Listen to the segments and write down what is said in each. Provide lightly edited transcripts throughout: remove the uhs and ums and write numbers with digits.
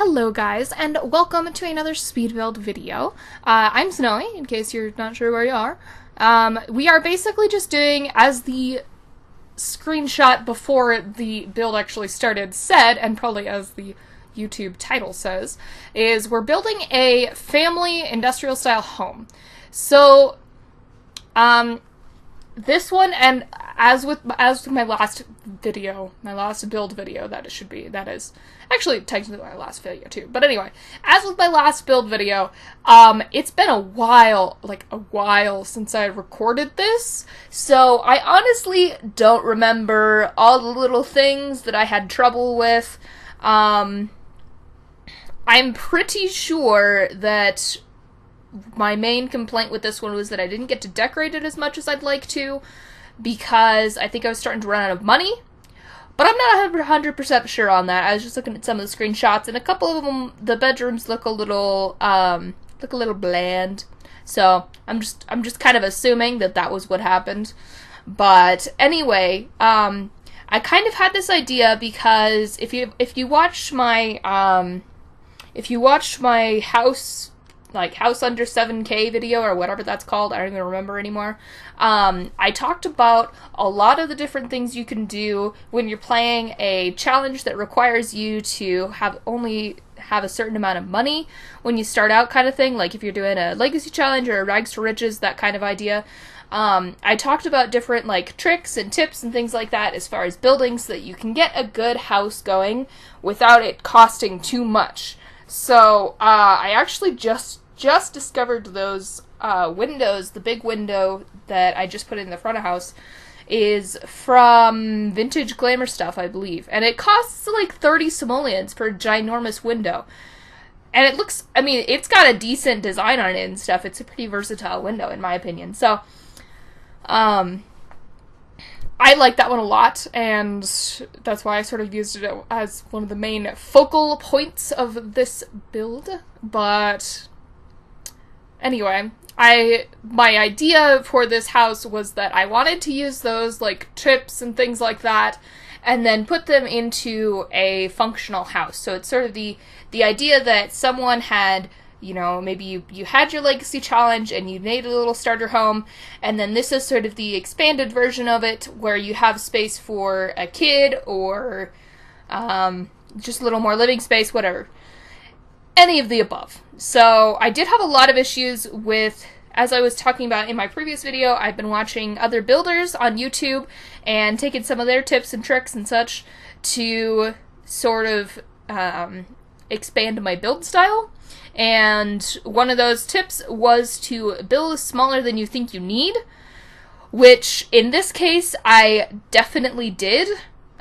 Hello guys, and welcome to another speed build video. I'm Snowie, in case you're not sure where you are. We are basically just doing, as the screenshot before the build actually started said, and probably as the YouTube title says, is we're building a family industrial style home. So, this one, and as with my last video, my last build video, that is actually technically my last video too, but anyway, as with my last build video, it's been a while since I recorded this, so I honestly don't remember all the little things that I had trouble with. I'm pretty sure that my main complaint with this one was that I didn't get to decorate it as much as I'd like to, because I think I was starting to run out of money. But I'm not 100% sure on that. I was just looking at some of the screenshots, and a couple of them, the bedrooms look a little bland. So I'm just kind of assuming that that was what happened. But anyway, I kind of had this idea because if you watched my house under 7K video, or whatever that's called, I don't even remember anymore. I talked about a lot of the different things you can do when you're playing a challenge that requires you to only have a certain amount of money when you start out, kind of thing, like if you're doing a legacy challenge or a rags to riches, that kind of idea. I talked about different tricks and tips and things like that as far as building, so that you can get a good house going without it costing too much. So I actually just discovered those windows. The big window that I just put in the front of house is from Vintage Glamour Stuff, I believe. And it costs like 30 simoleons for a ginormous window. And it looks, I mean, it's got a decent design on it and stuff. It's a pretty versatile window, in my opinion. So, I like that one a lot, and that's why I sort of used it as one of the main focal points of this build. But anyway, my idea for this house was that I wanted to use those tips and things like that, and then put them into a functional house. So it's sort of the idea that someone had, maybe you had your legacy challenge and you made a little starter home, and then this is sort of the expanded version of it, where you have space for a kid, or just a little more living space, whatever. Any of the above. So I did have a lot of issues with, as I was talking about in my previous video, I've been watching other builders on YouTube and taking some of their tips and tricks and such to sort of expand my build style. And one of those tips was to build smaller than you think you need, which in this case I definitely did.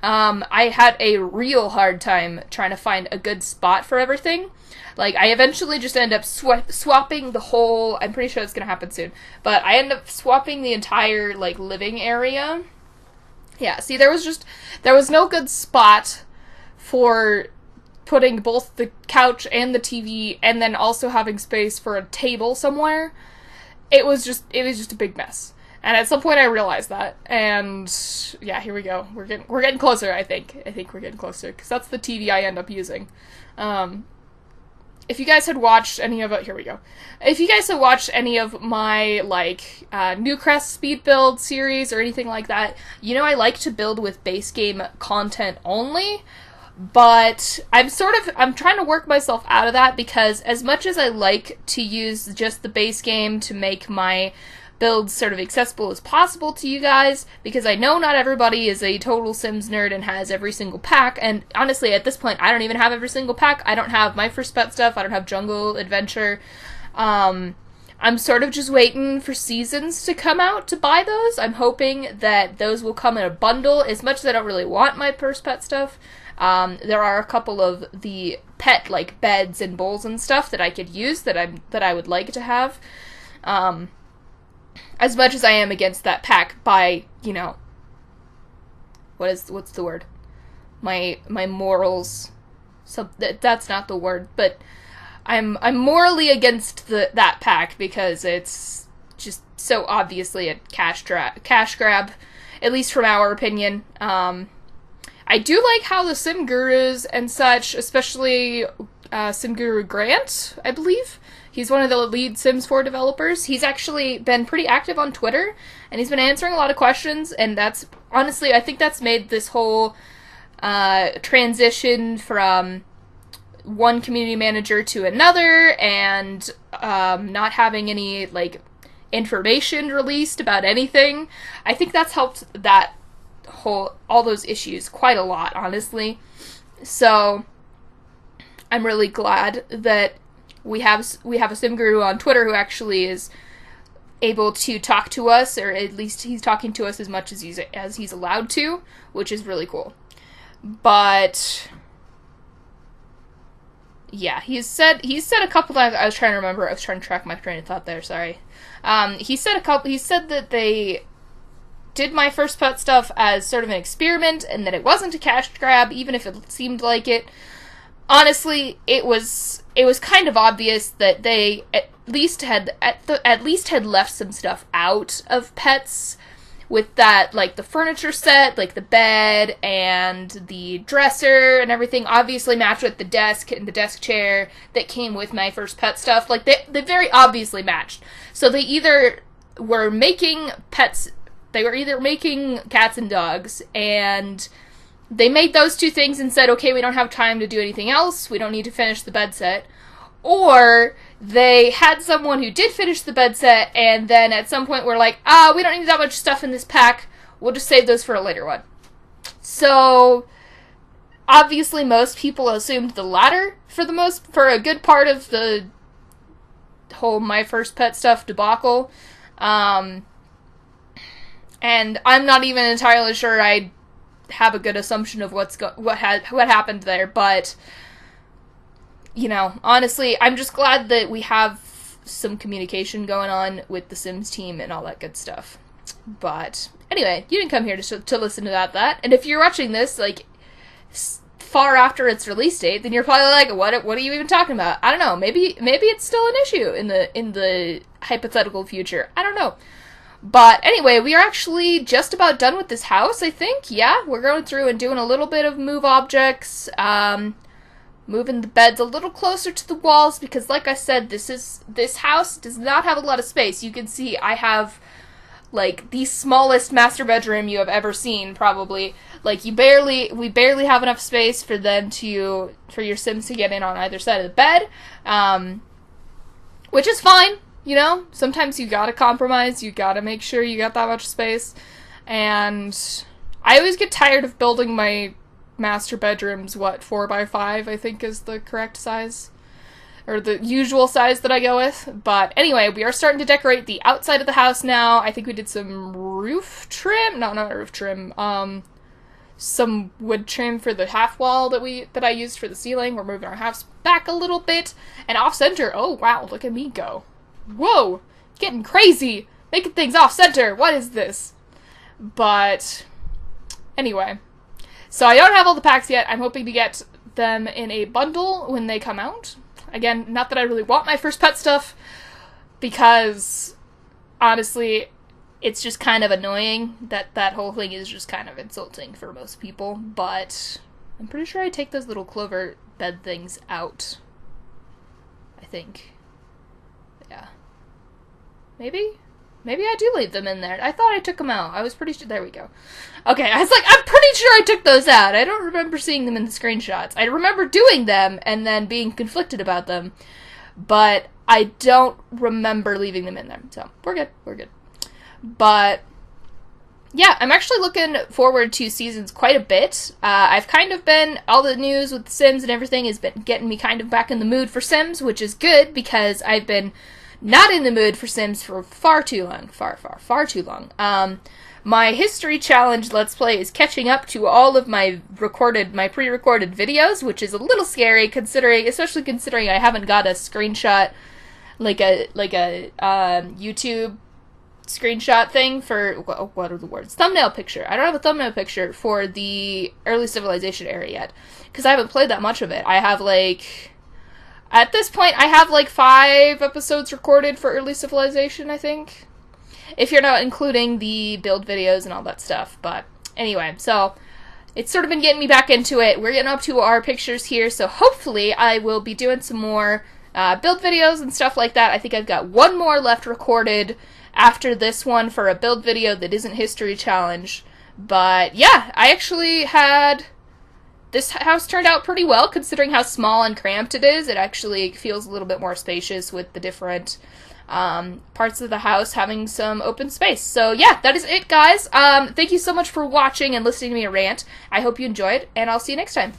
I had a real hard time trying to find a good spot for everything. I eventually just ended up swapping the whole, I'm pretty sure it's gonna happen soon, but I ended up swapping the entire, living area. Yeah, see, there was no good spot for putting both the couch and the TV, and then also having space for a table somewhere. It was just a big mess. And at some point I realized that, and yeah, here we go. We're getting closer, I think. I think we're getting closer, because that's the TV I end up using. If you guys had watched any of it, here we go. If you guys had watched any of my, Newcrest speed build series or anything like that, I like to build with base game content only, but I'm trying to work myself out of that, because as much as I like to use just the base game to make my builds sort of accessible as possible to you guys, because I know not everybody is a total Sims nerd and has every single pack, and honestly at this point I don't even have every single pack. I don't have my first pet stuff, I don't have jungle adventure. I'm sort of just waiting for seasons to come out to buy those. I'm hoping that those will come in a bundle, as much as I don't really want my first pet stuff. There are a couple of the pet beds and bowls and stuff that I could use that I would like to have. As much as I am against that pack by, what's the word? My morals. So that's not the word, but I'm morally against that pack, because it's just so obviously a cash grab, at least from our opinion. I do like how the sim gurus and such, especially Sim Guru Grant, I believe. He's one of the lead Sims 4 developers. He's actually been pretty active on Twitter, and he's been answering a lot of questions, and that's, honestly, I think that's made this whole transition from one community manager to another, and not having any, like, information released about anything. I think that's helped that all those issues quite a lot, honestly. So I'm really glad that we have a sim guru on Twitter who actually is able to talk to us, or at least he's talking to us as much as he's allowed to, which is really cool. But yeah, he said a couple times. I was trying to remember. I was trying to track my train of thought there. Sorry. He said that they did my first pet stuff as sort of an experiment, and that it wasn't a cash grab, even if it seemed like it. Honestly, it was kind of obvious that they at least had left some stuff out of pets, with that, like, the furniture set, like the bed and the dresser and everything obviously matched with the desk and the desk chair that came with my first pet stuff. Like, they very obviously matched. So they either were making pets, they were either making cats and dogs, and they made those two things and said, okay, we don't have time to do anything else, we don't need to finish the bed set. Or they had someone who did finish the bed set, and then at some point were like, we don't need that much stuff in this pack, we'll just save those for a later one. So obviously most people assumed the latter for a good part of the whole my first pet stuff debacle. And I'm not even entirely sure I have a good assumption of what happened there, but you know, honestly, I'm just glad that we have some communication going on with the Sims team and all that good stuff. But anyway, you didn't come here to listen to that. And if you're watching this, like, far after its release date, then you're probably like, what are you even talking about? I don't know. Maybe it's still an issue in the hypothetical future. I don't know. But anyway, we are actually just about done with this house, I think. Yeah, we're going through and doing a little bit of move objects, moving the beds a little closer to the walls, because like I said, this house does not have a lot of space. You can see I have, like, the smallest master bedroom you have ever seen, probably. Like, we barely have enough space for your Sims to get in on either side of the bed, which is fine, you know? Sometimes you gotta compromise, you gotta make sure you got that much space, and I always get tired of building my master bedrooms, 4x5, I think is the correct size, or the usual size that I go with. But anyway, we are starting to decorate the outside of the house now. I think we did some roof trim, not roof trim, some wood trim for the half wall that I used for the ceiling. We're moving our house back a little bit, and off center. Oh wow, look at me go. Whoa, getting crazy, making things off center. What is this? But anyway, so I don't have all the packs yet. I'm hoping to get them in a bundle when they come out. Again, not that I really want my first pet stuff, because honestly, it's just kind of annoying that whole thing is just kind of insulting for most people. But I'm pretty sure I take those little clover bed things out. I think. Yeah. Maybe I do leave them in there. I thought I took them out. I was pretty sure. There we go. Okay, I was like, I'm pretty sure I took those out. I don't remember seeing them in the screenshots. I remember doing them and then being conflicted about them, but I don't remember leaving them in there. So, we're good. But yeah, I'm actually looking forward to seasons quite a bit. I've kind of been, all the news with Sims and everything has been getting me kind of back in the mood for Sims, which is good, because I've been not in the mood for Sims for far too long. Far too long. My history challenge Let's Play is catching up to all of my pre-recorded videos, which is a little scary, especially considering I haven't got a screenshot, like a YouTube screenshot thing for, what are the words? Thumbnail picture. I don't have a thumbnail picture for the Early Civilization area yet, because I haven't played that much of it. I have, at this point, I have 5 episodes recorded for Early Civilization, I think. If you're not including the build videos and all that stuff. But anyway, so it's sort of been getting me back into it. We're getting up to our pictures here, so hopefully I will be doing some more build videos and stuff like that. I think I've got one more left recorded after this one for a build video that isn't History Challenge. But yeah, I actually had... This house turned out pretty well, considering how small and cramped it is. It actually feels a little bit more spacious with the different parts of the house having some open space. So yeah, that is it, guys. Thank you so much for watching and listening to me rant. I hope you enjoyed, and I'll see you next time.